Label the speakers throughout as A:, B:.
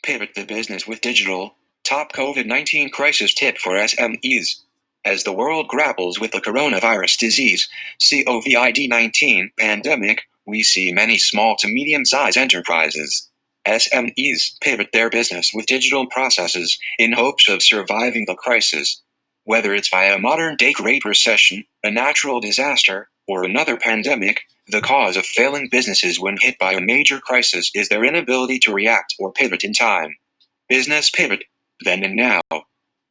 A: Pivot the business with digital. Top COVID-19 crisis tip for SMEs. As the world grapples with the coronavirus disease, COVID-19 pandemic, we see many small to medium-sized enterprises, SMEs, pivot their business with digital processes in hopes of surviving the crisis. Whether it's via a modern-day Great Recession, a natural disaster, or another pandemic, the cause of failing businesses when hit by a major crisis is their inability to react or pivot in time. Business pivot, then and now.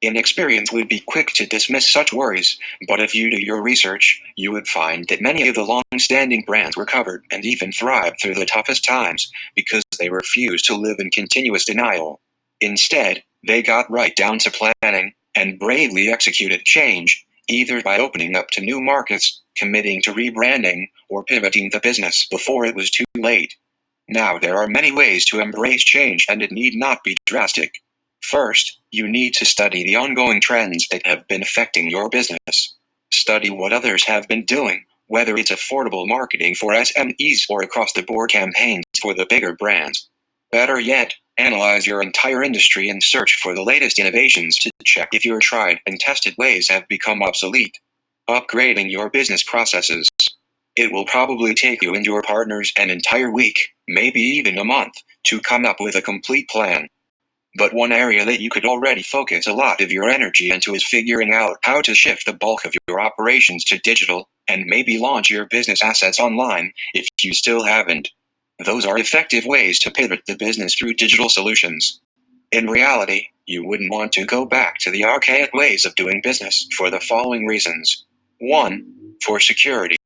A: Inexperience would be quick to dismiss such worries, but if you do your research, you would find that many of the long-standing brands recovered and even thrived through the toughest times because they refused to live in continuous denial. Instead, they got right down to planning and bravely executed change, either by opening up to new markets, committing to rebranding, or pivoting the business before it was too late. Now there are many ways to embrace change and it need not be drastic. First, you need to study the ongoing trends that have been affecting your business. Study what others have been doing, whether it's affordable marketing for SMEs or across-the-board campaigns for the bigger brands. Better yet, analyze your entire industry and search for the latest innovations to check if your tried and tested ways have become obsolete. Upgrading your business processes. It will probably take you and your partners an entire week, maybe even a month, to come up with a complete plan. But one area that you could already focus a lot of your energy into is figuring out how to shift the bulk of your operations to digital, and maybe launch your business assets online, if you still haven't. Those are effective ways to pivot the business through digital solutions. In reality, you wouldn't want to go back to the archaic ways of doing business for the following reasons. 1. For security.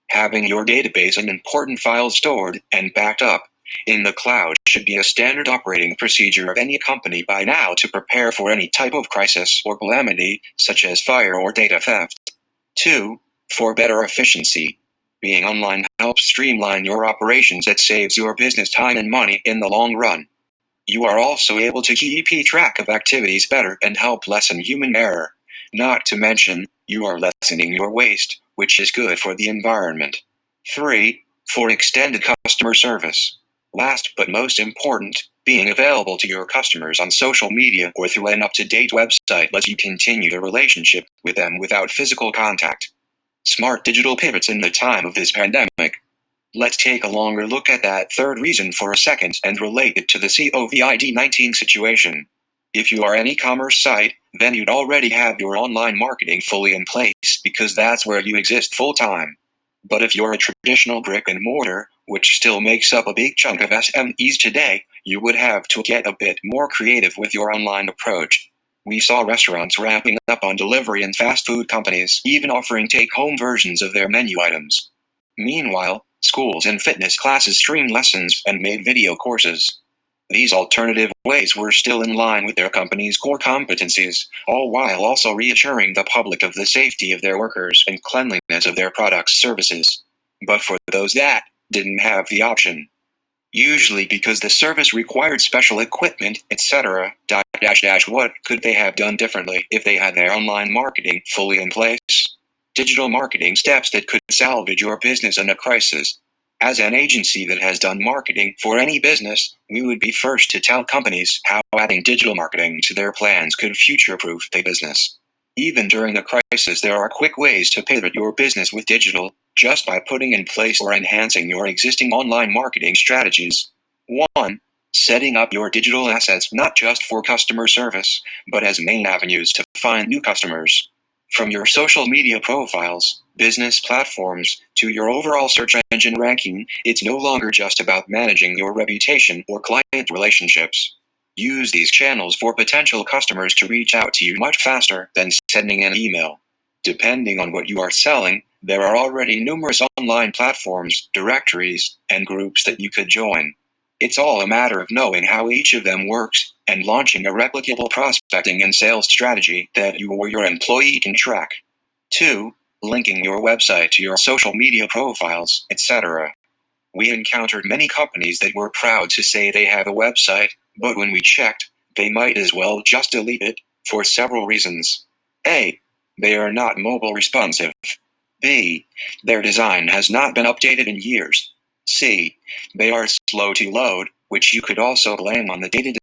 A: Having your database and important files stored and backed up in the cloud should be a standard operating procedure of any company by now to prepare for any type of crisis or calamity, such as fire or data theft. 2. For better efficiency. Being online helps streamline your operations. It saves your business time and money in the long run. You are also able to keep track of activities better and help lessen human error. Not to mention, you are lessening your waste, which is good for the environment. 3. For extended customer service. Last but most important, being available to your customers on social media or through an up-to-date website lets you continue the relationship with them without physical contact. Smart digital pivots in the time of this pandemic. Let's take a longer look at that third reason for a second and relate it to the COVID-19 situation. If you are an e-commerce site, then you'd already have your online marketing fully in place because that's where you exist full-time. But if you're a traditional brick and mortar, which still makes up a big chunk of SMEs today, you would have to get a bit more creative with your online approach. We saw restaurants ramping up on delivery and fast food companies even offering take-home versions of their menu items. Meanwhile, schools and fitness classes streamed lessons and made video courses. These alternative ways were still in line with their company's core competencies, all while also reassuring the public of the safety of their workers and cleanliness of their products' services. But for those that didn't have the option, usually because the service required special equipment, etc., what could they have done differently if they had their online marketing fully in place? Digital marketing steps that could salvage your business in a crisis. As an agency that has done marketing for any business, we would be first to tell companies how adding digital marketing to their plans could future-proof their business. Even during a crisis, there are quick ways to pivot your business with digital, just by putting in place or enhancing your existing online marketing strategies. 1. Setting up your digital assets not just for customer service, but as main avenues to find new customers. From your social media profiles, business platforms, to your overall search engine ranking, it's no longer just about managing your reputation or client relationships. Use these channels for potential customers to reach out to you much faster than sending an email. Depending on what you are selling, there are already numerous online platforms, directories, and groups that you could join. It's all a matter of knowing how each of them works and launching a replicable prospecting and sales strategy that you or your employee can track. 2. Linking your website to your social media profiles, etc. We encountered many companies that were proud to say they have a website, but when we checked, they might as well just delete it, for several reasons. A. They are not mobile responsive. B. Their design has not been updated in years. C. They are slow to load, which you could also blame on the dated